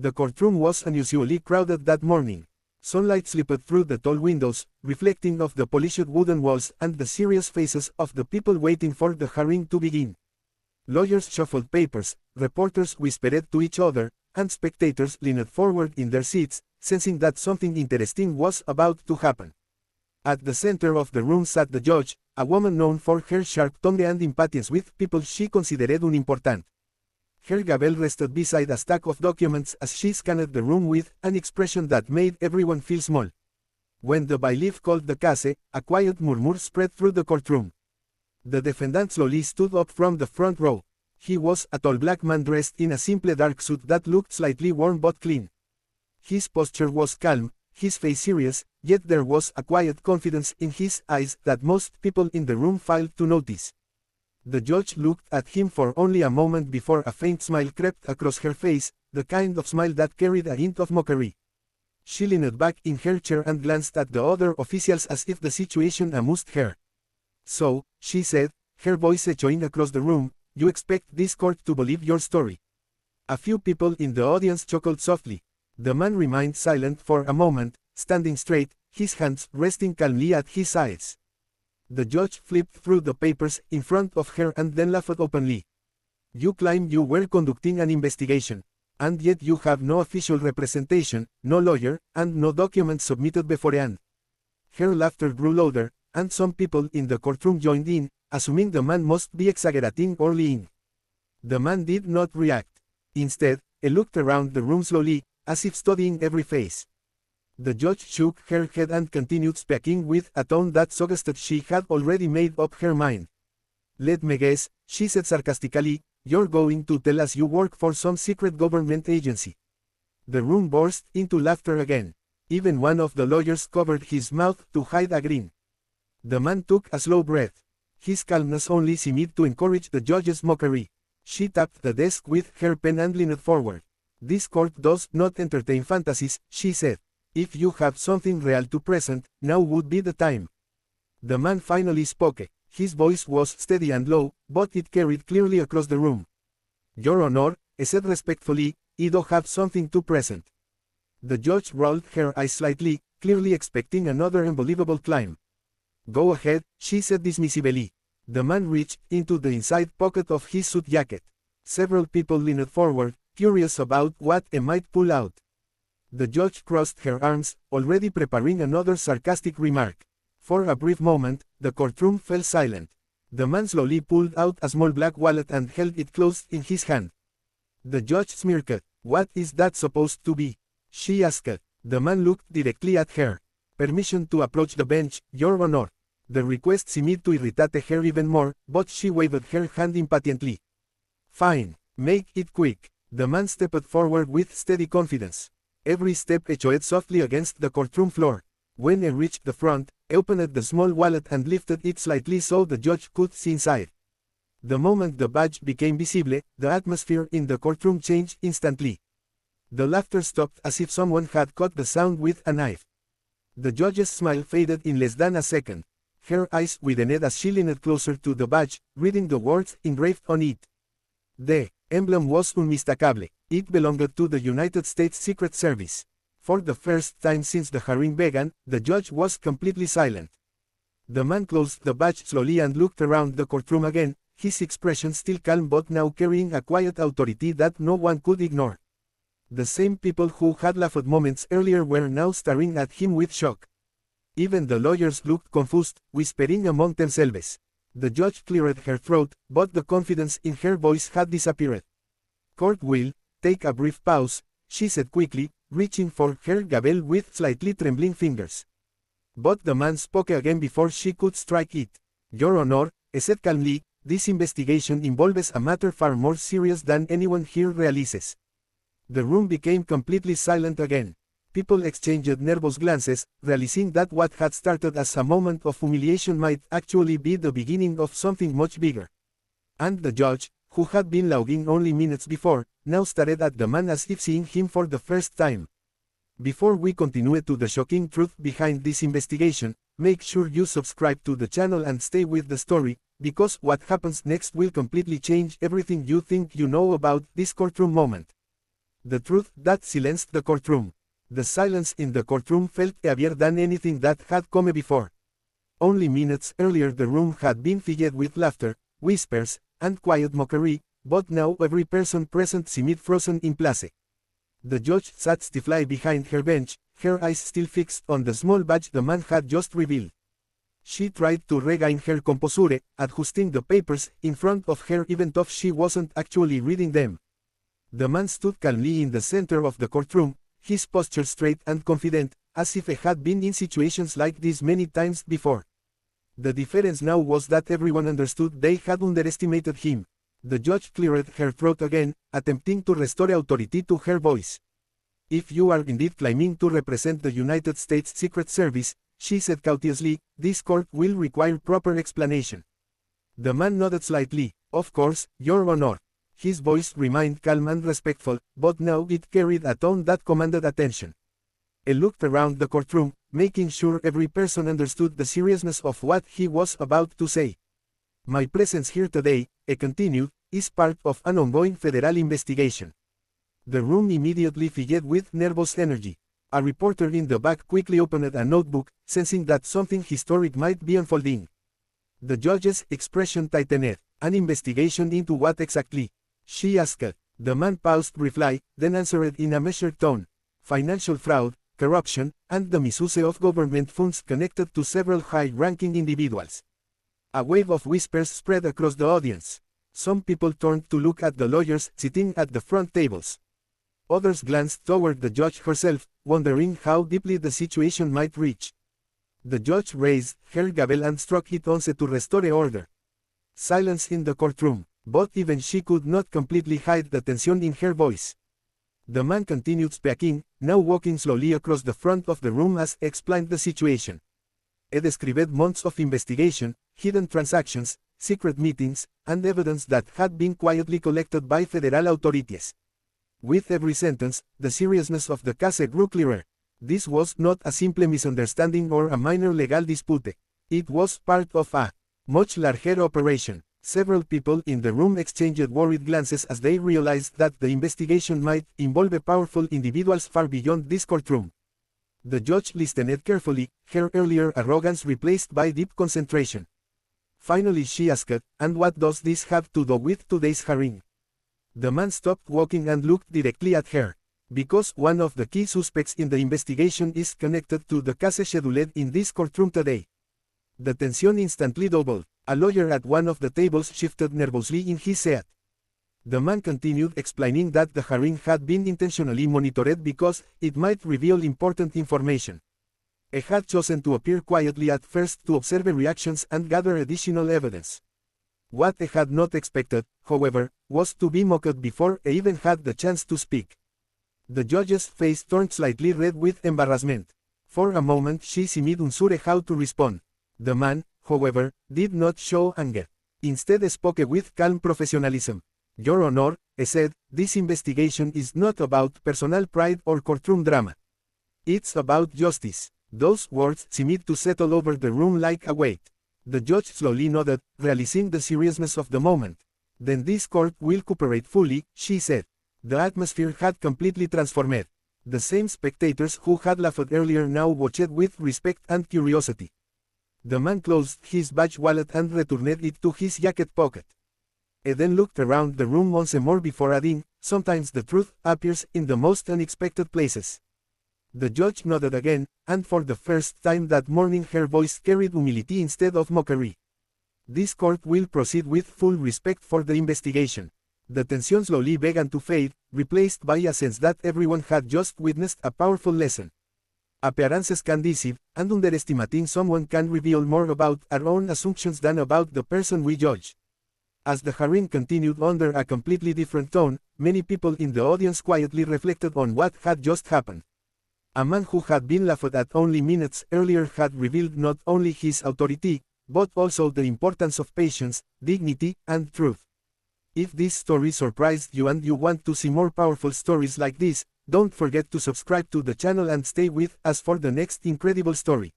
The courtroom was unusually crowded that morning. Sunlight slipped through the tall windows, reflecting off the polished wooden walls and the serious faces of the people waiting for the hearing to begin. Lawyers shuffled papers, reporters whispered to each other, and spectators leaned forward in their seats, sensing that something interesting was about to happen. At the center of the room sat the judge, a woman known for her sharp tongue and impatience with people she considered unimportant. Her gavel rested beside a stack of documents as she scanned the room with an expression that made everyone feel small. When the bailiff called the case, a quiet murmur spread through the courtroom. The defendant slowly stood up from the front row. He was a tall black man dressed in a simple dark suit that looked slightly worn but clean. His posture was calm, his face serious, yet there was a quiet confidence in his eyes that most people in the room failed to notice. The judge looked at him for only a moment before a faint smile crept across her face, the kind of smile that carried a hint of mockery. She leaned back in her chair and glanced at the other officials as if the situation amused her. "So," she said, her voice echoing across the room, "you expect this court to believe your story?" A few people in the audience chuckled softly. The man remained silent for a moment, standing straight, his hands resting calmly at his sides. The judge flipped through the papers in front of her and then laughed openly. "You claim you were conducting an investigation. And yet you have no official representation, no lawyer, and no documents submitted beforehand." Her laughter grew louder, and some people in the courtroom joined in, assuming the man must be exaggerating or lying. The man did not react. Instead, he looked around the room slowly, as if studying every face. The judge shook her head and continued speaking with a tone that suggested she had already made up her mind. "Let me guess," she said sarcastically, "you're going to tell us you work for some secret government agency." The room burst into laughter again. Even one of the lawyers covered his mouth to hide a grin. The man took a slow breath. His calmness only seemed to encourage the judge's mockery. She tapped the desk with her pen and leaned forward. "This court does not entertain fantasies," she said. "If you have something real to present, now would be the time." The man finally spoke. His voice was steady and low, but it carried clearly across the room. "Your Honor," he said respectfully, "I do have something to present." The judge rolled her eyes slightly, clearly expecting another unbelievable climb. "Go ahead," she said dismissively. The man reached into the inside pocket of his suit jacket. Several people leaned forward, curious about what he might pull out. The judge crossed her arms, already preparing another sarcastic remark. For a brief moment, the courtroom fell silent. The man slowly pulled out a small black wallet and held it closed in his hand. The judge smirked. "What is that supposed to be?" she asked. The man looked directly at her. "Permission to approach the bench, Your Honor." The request seemed to irritate her even more, but she waved her hand impatiently. "Fine. Make it quick." The man stepped forward with steady confidence. Every step echoed softly against the courtroom floor. When he reached the front, he opened the small wallet and lifted it slightly so the judge could see inside. The moment the badge became visible, the atmosphere in the courtroom changed instantly. The laughter stopped as if someone had cut the sound with a knife. The judge's smile faded in less than a second. Her eyes widened as she leaned closer to the badge, reading the words engraved on it. The emblem was unmistakable. It belonged to the United States Secret Service. For the first time since the hearing began, the judge was completely silent. The man closed the badge slowly and looked around the courtroom again, his expression still calm but now carrying a quiet authority that no one could ignore. The same people who had laughed moments earlier were now staring at him with shock. Even the lawyers looked confused, whispering among themselves. The judge cleared her throat, but the confidence in her voice had disappeared. "Court will take a brief pause," she said quickly, reaching for her gavel with slightly trembling fingers. But the man spoke again before she could strike it. "Your Honor," he said calmly, "this investigation involves a matter far more serious than anyone here realizes." The room became completely silent again. People exchanged nervous glances, realizing that what had started as a moment of humiliation might actually be the beginning of something much bigger. And the judge, who had been lounging only minutes before, now stared at the man as if seeing him for the first time. Before we continue to the shocking truth behind this investigation, make sure you subscribe to the channel and stay with the story, because what happens next will completely change everything you think you know about this courtroom moment. The truth that silenced the courtroom. The silence in the courtroom felt heavier than anything that had come before. Only minutes earlier the room had been filled with laughter, whispers, and quiet mockery, but now every person present seemed frozen in place. The judge sat stiffly behind her bench, her eyes still fixed on the small badge the man had just revealed. She tried to regain her composure, adjusting the papers in front of her even though she wasn't actually reading them. The man stood calmly in the center of the courtroom, his posture straight and confident, as if he had been in situations like this many times before. The difference now was that everyone understood they had underestimated him. The judge cleared her throat again, attempting to restore authority to her voice. "If you are indeed claiming to represent the United States Secret Service," she said courteously, "this court will require proper explanation." The man nodded slightly. "Of course, Your Honor." His voice remained calm and respectful, but now it carried a tone that commanded attention. He looked around the courtroom, making sure every person understood the seriousness of what he was about to say. "My presence here today," he continued, "is part of an ongoing federal investigation." The room immediately filled with nervous energy. A reporter in the back quickly opened a notebook, sensing that something historic might be unfolding. The judge's expression tightened. "An investigation into what exactly?" she asked. The man paused briefly, then answered in a measured tone. "Financial fraud, corruption, and the misuse of government funds connected to several high-ranking individuals." A wave of whispers spread across the audience. Some people turned to look at the lawyers sitting at the front tables. Others glanced toward the judge herself, wondering how deeply the situation might reach. The judge raised her gavel and struck it once to restore order. Silence in the courtroom, but even she could not completely hide the tension in her voice. The man continued speaking, now walking slowly across the front of the room as he explained the situation. He described months of investigation, hidden transactions, secret meetings, and evidence that had been quietly collected by federal authorities. With every sentence, the seriousness of the case grew clearer. This was not a simple misunderstanding or a minor legal dispute. It was part of a much larger operation. Several people in the room exchanged worried glances as they realized that the investigation might involve powerful individuals far beyond this courtroom. The judge listened carefully, her earlier arrogance replaced by deep concentration. Finally she asked, "And what does this have to do with today's hearing?" The man stopped walking and looked directly at her. "Because one of the key suspects in the investigation is connected to the case scheduled in this courtroom today." The tension instantly doubled. A lawyer at one of the tables shifted nervously in his seat. The man continued explaining that the hearing had been intentionally monitored because it might reveal important information. He had chosen to appear quietly at first to observe reactions and gather additional evidence. What he had not expected, however, was to be mocked before he even had the chance to speak. The judge's face turned slightly red with embarrassment. For a moment she seemed unsure how to respond. The man, however, did not show anger. Instead spoke with calm professionalism. "Your Honor," he said, "this investigation is not about personal pride or courtroom drama. It's about justice." Those words seemed to settle over the room like a weight. The judge slowly nodded, realizing the seriousness of the moment. "Then this court will cooperate fully," she said. The atmosphere had completely transformed. The same spectators who had laughed earlier now watched with respect and curiosity. The man closed his badge wallet and returned it to his jacket pocket. He then looked around the room once more before adding, "Sometimes the truth appears in the most unexpected places." The judge nodded again, and for the first time that morning her voice carried humility instead of mockery. "This court will proceed with full respect for the investigation." The tension slowly began to fade, replaced by a sense that everyone had just witnessed a powerful lesson. Appearances can deceive, and underestimating someone can reveal more about our own assumptions than about the person we judge. As the hearing continued under a completely different tone, many people in the audience quietly reflected on what had just happened. A man who had been laughed at only minutes earlier had revealed not only his authority, but also the importance of patience, dignity, and truth. If this story surprised you and you want to see more powerful stories like this, don't forget to subscribe to the channel and stay with us for the next incredible story.